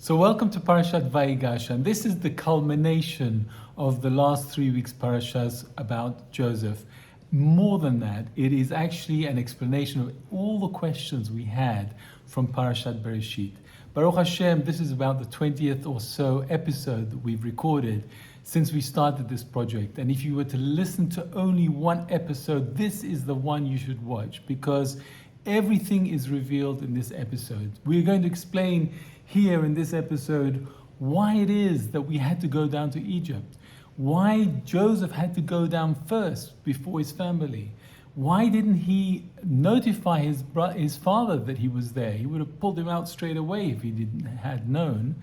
So welcome to Parashat Vayigash, and this is the culmination of the last 3 weeks' parashas about Joseph. More than that, it is actually an explanation of all the questions we had from Parashat Bereshit. Baruch Hashem, this is about the 20th or so episode that we've recorded since we started this project. And if you were to listen to only one episode, this is the one you should watch, because everything is revealed in this episode. We're going to explain here in this episode why it is that we had to go down to Egypt, why Joseph had to go down first before his family. Why didn't he notify his father that he was there? He would have pulled him out straight away if he had known.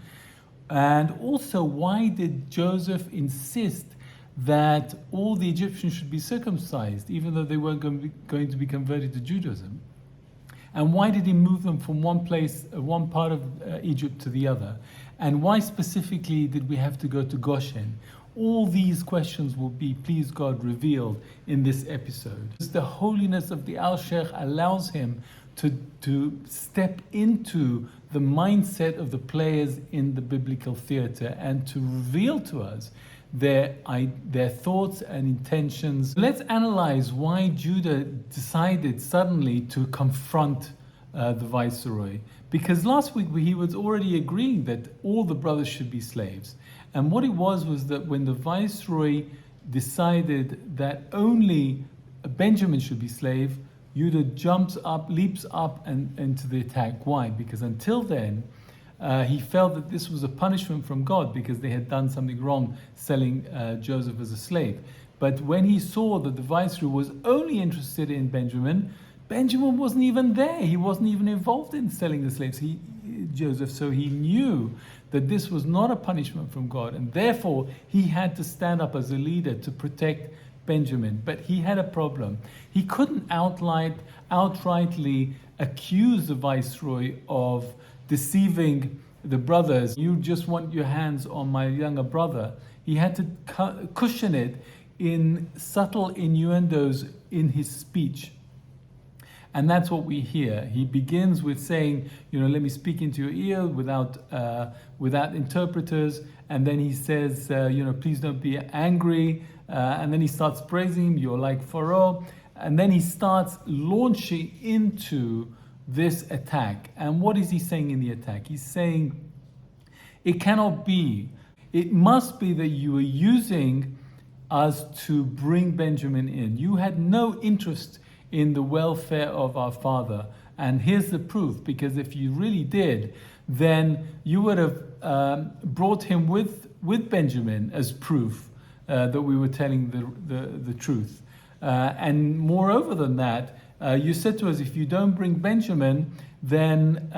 And also, why did Joseph insist that all the Egyptians should be circumcised, even though they weren't going to be converted to Judaism? And why did he move them from one part of Egypt to the other? And why specifically did we have to go to Goshen? All these questions will be, please God, revealed in this episode. The holiness of the Alshech allows him to step into the mindset of the players in the biblical theater and to reveal to us their thoughts and intentions. Let's analyze why Judah decided suddenly to confront the viceroy. Because last week he was already agreeing that all the brothers should be slaves. And what it was that when the viceroy decided that only Benjamin should be slave, Judah leaps up and into the attack. Why? Because until then, he felt that this was a punishment from God because they had done something wrong selling Joseph as a slave. But when he saw that the viceroy was only interested in Benjamin wasn't even there. He wasn't even involved in selling the slaves, Joseph. So he knew that this was not a punishment from God, and therefore he had to stand up as a leader to protect Benjamin. But he had a problem. He couldn't outrightly accuse the viceroy of deceiving the brothers. You just want your hands on my younger brother. He had to cushion it in subtle innuendos in his speech. And that's what we hear. He begins with saying, let me speak into your ear without interpreters. And then he says, please don't be angry. And then he starts praising him, you're like Pharaoh. And then he starts launching into this attack. And what is he saying in the attack? He's saying, it cannot be. It must be that you are using us to bring Benjamin in. You had no interest in the welfare of our father. And here's the proof, because if you really did, then you would have brought him with Benjamin as proof that we were telling the truth. And moreover than that, you said to us, if you don't bring Benjamin, then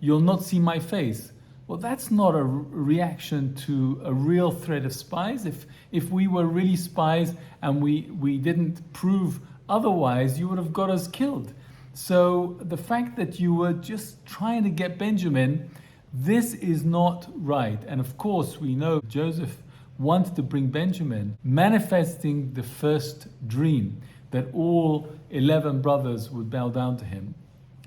you'll not see my face. Well, that's not a reaction to a real threat of spies. If we were really spies and we didn't prove otherwise, you would have got us killed. So the fact that you were just trying to get Benjamin, this is not right. And of course, we know Joseph wanted to bring Benjamin, manifesting the first dream that all 11 brothers would bow down to him.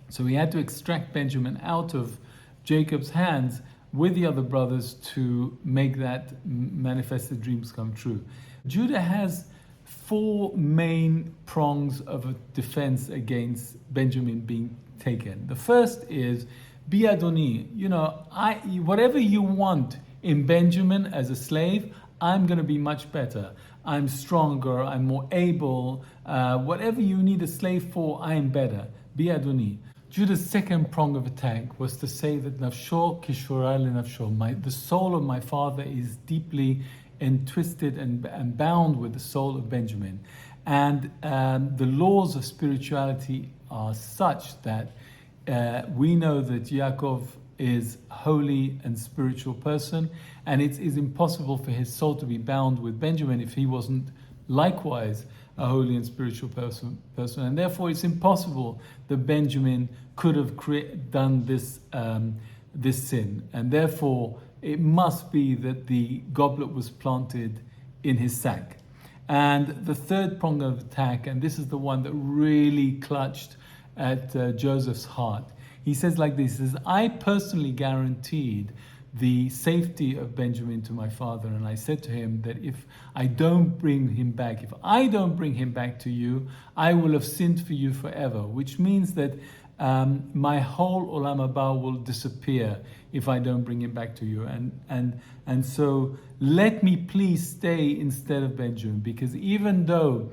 So he had to extract Benjamin out of Jacob's hands with the other brothers to make that manifested dreams come true. Judah has 4 main prongs of a defense against Benjamin being taken. The first is, Bi Adoni, whatever you want in Benjamin as a slave, I'm going to be much better. I'm stronger, I'm more able. Whatever you need a slave for, I am better. Bi Adoni. Judah's second prong of attack was to say that Nafsho kishora lenafsho, the soul of my father is deeply twisted and bound with the soul of Benjamin. And the laws of spirituality are such that we know that Yaakov is holy and spiritual person, and it is impossible for his soul to be bound with Benjamin if he wasn't likewise a holy and spiritual person. And therefore it's impossible that Benjamin could have done this sin. And therefore it must be that the goblet was planted in his sack. And the third prong of attack, and this is the one that really clutched at Joseph's heart, He says like this, he says, I personally guaranteed the safety of Benjamin to my father, and I said to him that if I don't bring him back, if I don't bring him back to you, I will have sinned for you forever, which means that my whole Olam Haba will disappear if I don't bring him back to you. And so let me please stay instead of Benjamin, because even though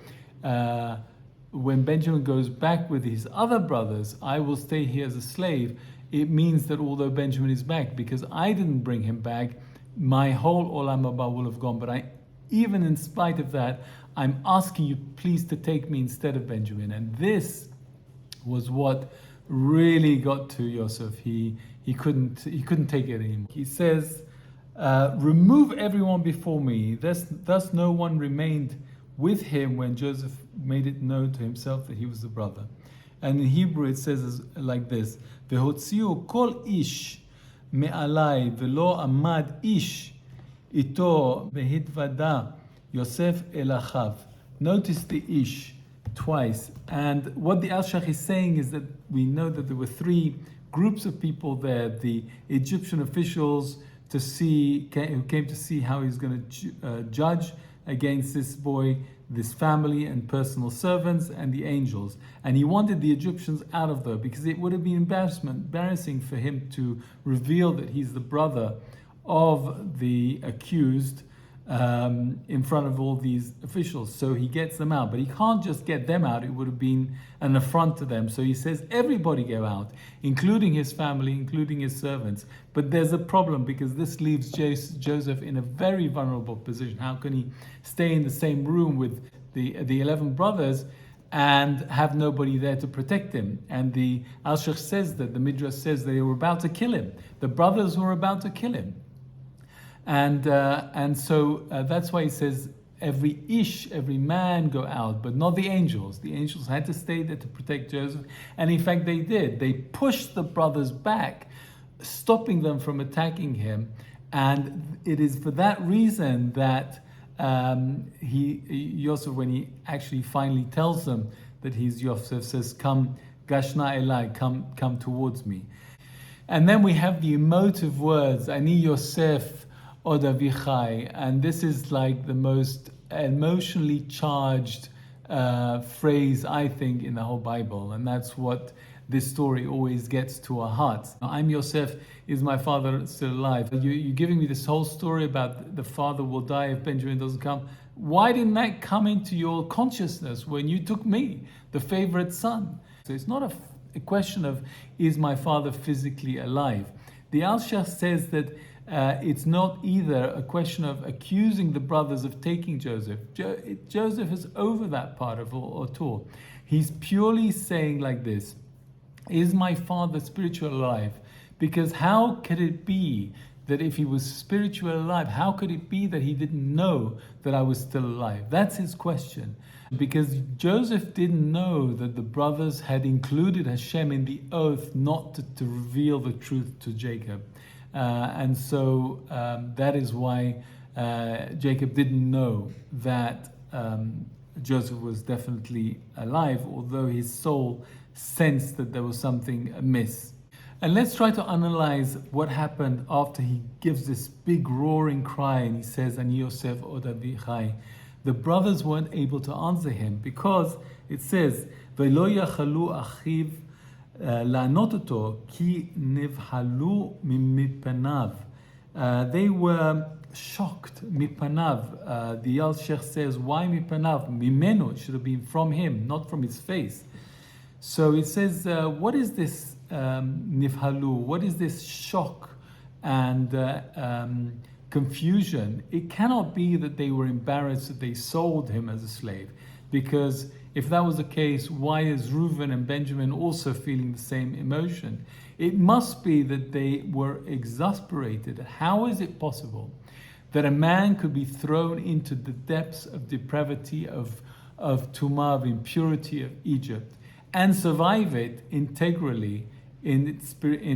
when Benjamin goes back with his other brothers, I will stay here as a slave. It means that although Benjamin is back, because I didn't bring him back, my whole Olam Haba will have gone. But even in spite of that, I'm asking you please to take me instead of Benjamin. And this was what really got to Yosef. He couldn't take it anymore. He says, remove everyone before me. Thus no one remained with him when Joseph made it known to himself that he was the brother. And in Hebrew it says like this, V'hotziu kol ish me'alai v'lo amad ish ito v'hitvada Yosef el achav. Notice the ish twice. And what the Alshech is saying is that we know that there were three groups of people there. The Egyptian officials who came to see how he's going to judge against this boy, this family and personal servants, and the angels. And he wanted the Egyptians out of there because it would have been embarrassing for him to reveal that he's the brother of the accused in front of all these officials. So he gets them out, but he can't just get them out. It would have been an affront to them. So he says, everybody go out, including his family, including his servants. But there's a problem, because this leaves Joseph in a very vulnerable position. How can he stay in the same room with the 11 brothers and have nobody there to protect him? And the Alshech says that, the Midrash says they were about to kill him. The brothers were about to kill him. And so that's why he says every man go out, but not the angels. The angels had to stay there to protect Joseph, and in fact they did. They pushed the brothers back, stopping them from attacking him. And it is for that reason that Yosef, when he actually finally tells them that he's Yosef, says, "Come, Gashna Elai, come towards me." And then we have the emotive words, Ani Yosef Od Avichai, and this is like the most emotionally charged phrase, I think, in the whole Bible, and that's what this story always gets to our hearts. I'm Yosef, is my father still alive? You're giving me this whole story about the father will die if Benjamin doesn't come. Why didn't that come into your consciousness when you took me, the favorite son? So it's not a question of, is my father physically alive? The Alshech says that it's not either a question of accusing the brothers of taking Joseph. Joseph is over that part of it all. He's purely saying like this, is my father spiritually alive? Because how could it be that if he was spiritually alive, how could it be that he didn't know that I was still alive? That's his question. Because Joseph didn't know that the brothers had included Hashem in the oath not to reveal the truth to Jacob. And so that is why Jacob didn't know that Joseph was definitely alive, although his soul sensed that there was something amiss. And let's try to analyze what happened after he gives this big roaring cry and he says, Ani Yosef Od Avichai. The brothers weren't able to answer him because it says, Velo yachalu achiv la'anot oto ki nivhalu mipanav. They were shocked, mipanav. The Alshech says, why mipanav? Mimeno, it should have been from him, not from his face. So it says, what is this nivhalu? What is this shock and confusion? It cannot be that they were embarrassed that they sold him as a slave, because if that was the case, why is Reuven and Benjamin also feeling the same emotion? It must be that they were exasperated. How is it possible that a man could be thrown into the depths of depravity, of tumah, of impurity of Egypt, and survive it integrally in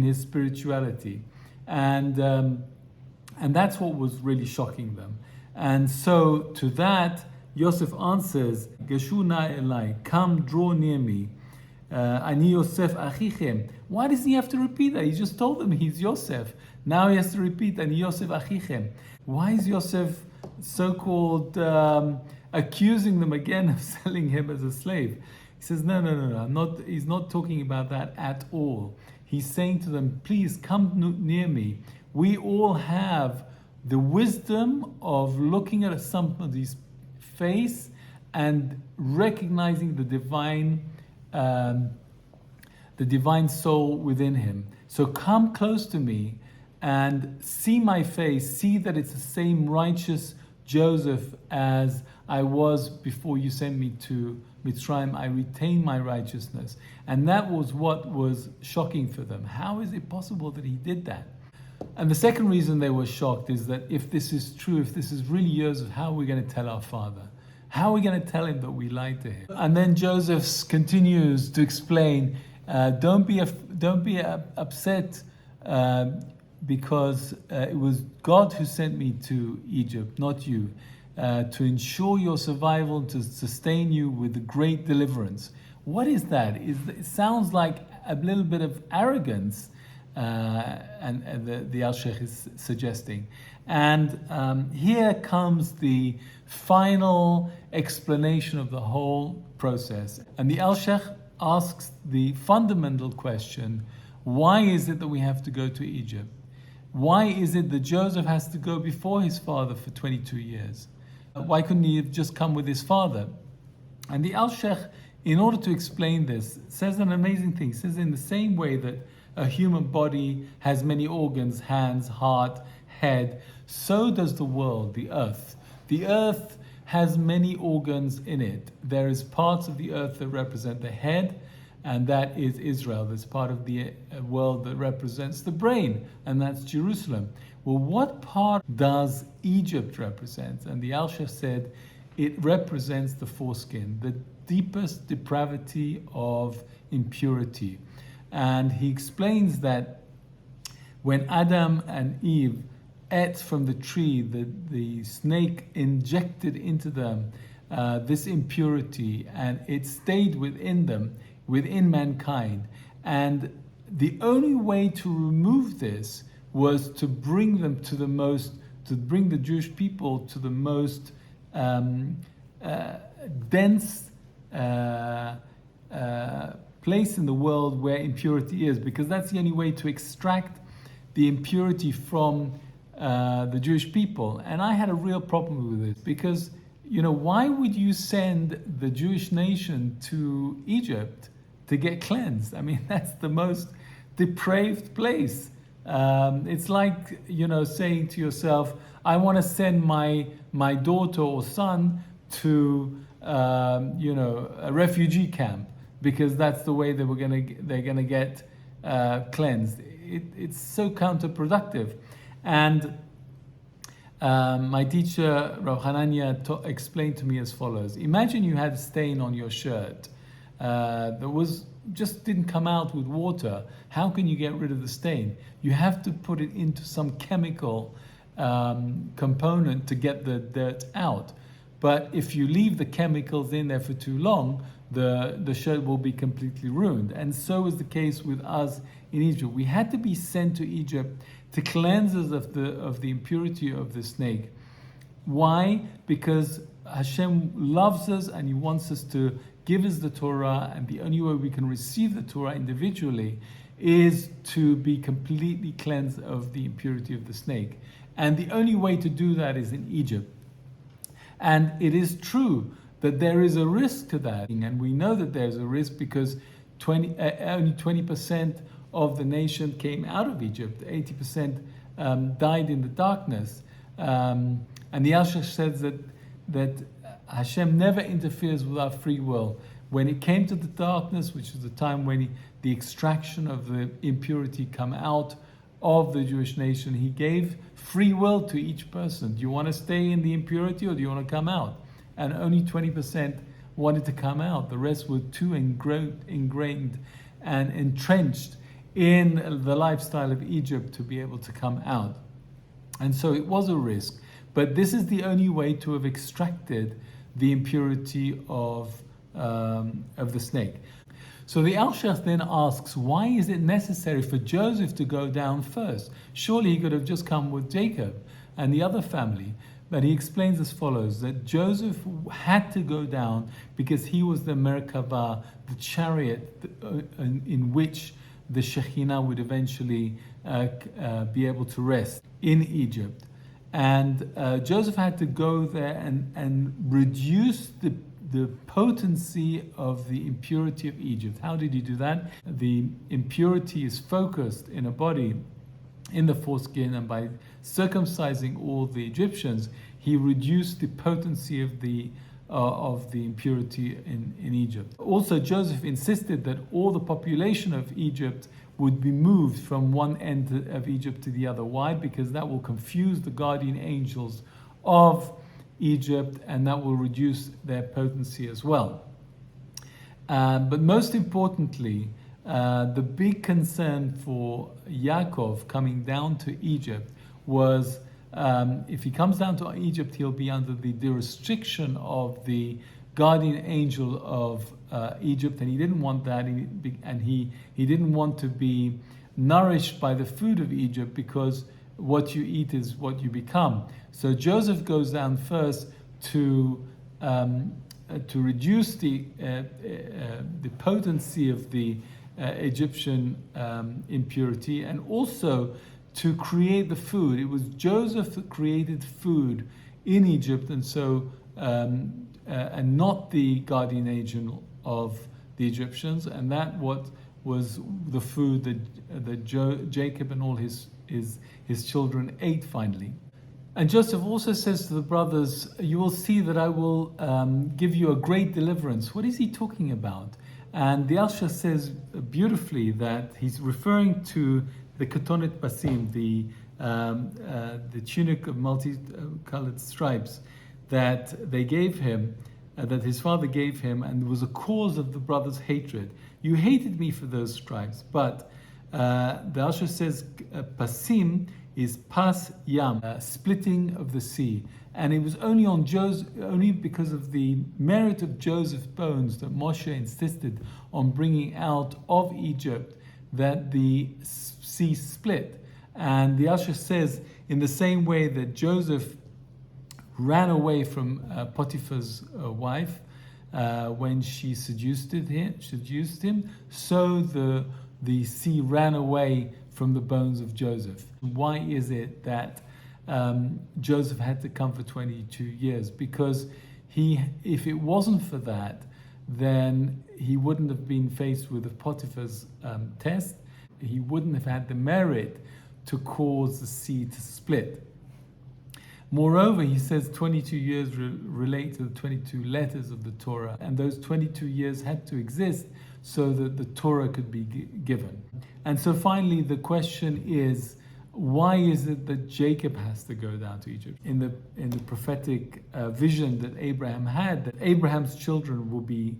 his spirituality? And that's what was really shocking them. And so to that, Yosef answers, Geshuna Elai, come draw near me. Ani Yosef Achichem. Why does he have to repeat that? He just told them he's Yosef. Now he has to repeat Ani Yosef Achichem. Why is Yosef so-called accusing them again of selling him as a slave? He says, no, I'm not. He's not talking about that at all. He's saying to them, please come near me. We all have the wisdom of looking at somebody's face and recognizing the divine soul within him. So come close to me and see my face, see that it's the same righteous Joseph as I was before you sent me to Mitzrayim. I retain my righteousness. And that was what was shocking for them. How is it possible that he did that? And the second reason they were shocked is that if this is true, if this is really Joseph, how are we going to tell our father? How are we going to tell him that we lied to him? And then Joseph continues to explain, don't be upset because it was God who sent me to Egypt, not you, to ensure your survival, to sustain you with a great deliverance. What is that? It sounds like a little bit of arrogance, and the Alshech is suggesting. And here comes the final explanation of the whole process. And the Alshech asks the fundamental question, why is it that we have to go to Egypt? Why is it that Joseph has to go before his father for 22 years? Why couldn't he have just come with his father? And the Alshech, in order to explain this, says an amazing thing. He says in the same way that a human body has many organs, hands, heart, head, so does the world, the earth. The earth has many organs in it. There is parts of the earth that represent the head, and that is Israel. There's part of the world that represents the brain, and that's Jerusalem. Well, what part does Egypt represent? And the Alshech said it represents the foreskin, the deepest depravity of impurity. And he explains that when Adam and Eve ate from the tree, the snake injected into them this impurity, and it stayed within them, within mankind. And the only way to remove this was to bring them to bring the Jewish people to the most dense place in the world where impurity is, because that's the only way to extract the impurity from the Jewish people. And I had a real problem with this, because why would you send the Jewish nation to Egypt to get cleansed? I mean, that's the most depraved place. It's like saying to yourself, I want to send my daughter or son to a refugee camp, because that's the way they're gonna get cleansed. It's so counterproductive. And my teacher Rav Hanania explained to me as follows: imagine you had a stain on your shirt that just didn't come out with water. How can you get rid of the stain? You have to put it into some chemical component to get the dirt out. But if you leave the chemicals in there for too long, the shirt will be completely ruined. And so is the case with us in Egypt. We had to be sent to Egypt to cleanse us of the impurity of the snake. Why? Because Hashem loves us and He wants us to give us the Torah, and the only way we can receive the Torah individually is to be completely cleansed of the impurity of the snake. And the only way to do that is in Egypt. And it is true that there is a risk to that. And we know that there's a risk because only 20% of the nation came out of Egypt. 80% died in the darkness. And the Alshech says that Hashem never interferes with our free will. When it came to the darkness, which is the time when the extraction of the impurity come out of the Jewish nation, He gave free will to each person. Do you want to stay in the impurity or do you want to come out? And only 20% wanted to come out. The rest were too ingrained and entrenched in the lifestyle of Egypt to be able to come out. And so it was a risk. But this is the only way to have extracted the impurity of the snake. So the Alshech then asks, why is it necessary for Joseph to go down first? Surely he could have just come with Jacob and the other family. But he explains as follows, that Joseph had to go down because he was the Merkava, the chariot in which the Shekhinah would eventually be able to rest in Egypt. And Joseph had to go there and reduce the potency of the impurity of Egypt. How did he do that? The impurity is focused in a body, in the foreskin, and by circumcising all the Egyptians, he reduced the potency of the impurity in Egypt. Also, Joseph insisted that all the population of Egypt would be moved from one end of Egypt to the other. Why? Because that will confuse the guardian angels of Egypt, and that will reduce their potency as well. But most importantly, the big concern for Yaakov coming down to Egypt was if he comes down to Egypt, he'll be under the restriction of the guardian angel of Egypt, and he didn't want that, and he didn't want to be nourished by the food of Egypt, because what you eat is what you become. So Joseph goes down first to reduce the potency of the Egyptian impurity, and also to create the food. It was Joseph that created food in Egypt, and so and not the guardian angel of the Egyptians, and that what was the food that Jacob and all his children ate finally. And Joseph also says to the brothers, you will see that I will give you a great deliverance. What is he talking about? And the Alshech says beautifully that he's referring to the ketonet basim, the tunic of multicolored stripes that they gave him, that his father gave him, and was a cause of the brothers' hatred. You hated me for those stripes, but the Alshech says pasim is pas yam, splitting of the sea, and it was only because of the merit of Joseph's bones that Moshe insisted on bringing out of Egypt that the sea split. And the Alshech says, in the same way that Joseph ran away from Potiphar's wife when she seduced him, so the sea ran away from the bones of Joseph. Why is it that Joseph had to come for 22 years? Because if it wasn't for that, then he wouldn't have been faced with Potiphar's test. He wouldn't have had the merit to cause the sea to split. Moreover, he says 22 years relate to the 22 letters of the Torah, and those 22 years had to exist so that the Torah could be given. And so finally, the question is, why is it that Jacob has to go down to Egypt? In the prophetic vision that Abraham had, that Abraham's children will be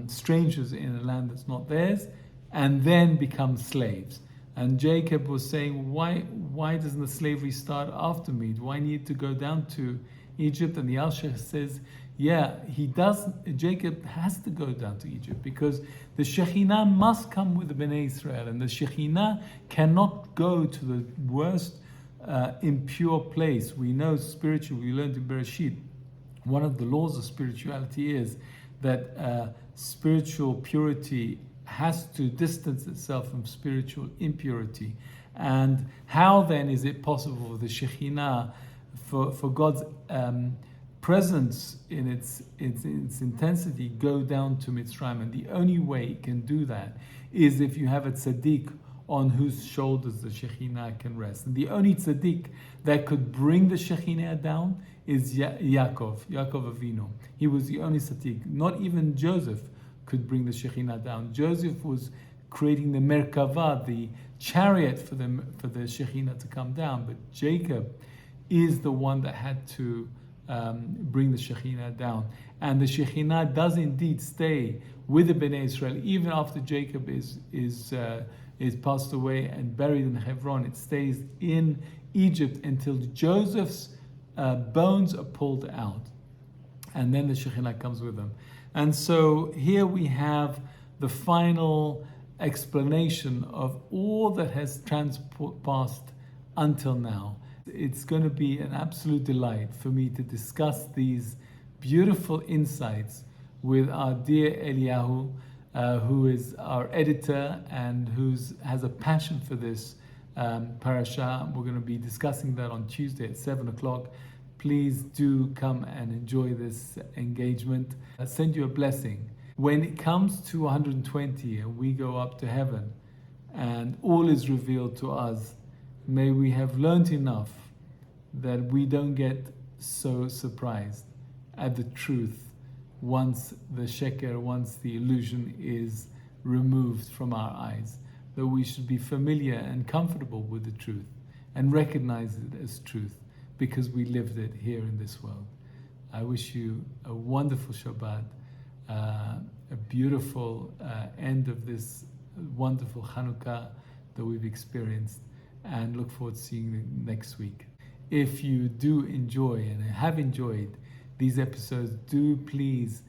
strangers in a land that's not theirs, and then become slaves. And Jacob was saying, why doesn't the slavery start after me? Do I need to go down to Egypt? And the Alshech says, yeah, Jacob has to go down to Egypt, because the Shekhinah must come with the Bnei Israel, and the Shekhinah cannot go to the worst impure place. We know spiritually, we learned in Bereshit, one of the laws of spirituality is that spiritual purity has to distance itself from spiritual impurity. And how then is it possible for the Shekhinah, for God's presence in its intensity, go down to Mitzrayim? And the only way it can do that is if you have a tzaddik on whose shoulders the Shekhinah can rest. And the only tzaddik that could bring the Shekhinah down is Yaakov Avinu. He was the only tzaddik. Not even Joseph could bring the Shekhinah down. Joseph was creating the Merkava, the chariot for the Shekhinah to come down, but Jacob is the one that had to bring the Shekhinah down. And the Shekhinah does indeed stay with the Bnei Israel even after Jacob is passed away and buried in Hebron. It stays in Egypt until Joseph's bones are pulled out, and then the Shekhinah comes with them. And so here we have the final explanation of all that has passed until now. It's going to be an absolute delight for me to discuss these beautiful insights with our dear Eliyahu, who is our editor and who has a passion for this parasha. We're going to be discussing that on Tuesday at 7 o'clock. Please do come and enjoy this engagement. I send you a blessing. When it comes to 120 and we go up to heaven and all is revealed to us, may we have learned enough that we don't get so surprised at the truth once the sheker, once the illusion is removed from our eyes, that we should be familiar and comfortable with the truth and recognize it as truth because we lived it here in this world. I wish you a wonderful Shabbat, a beautiful end of this wonderful Hanukkah that we've experienced, and look forward to seeing you next week. If you do enjoy and have enjoyed these episodes, do please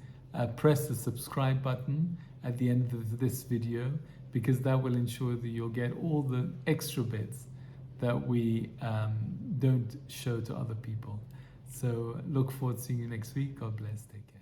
press the subscribe button at the end of this video, because that will ensure that you'll get all the extra bits that we don't show to other people. So look forward to seeing you next week. God bless. Take care.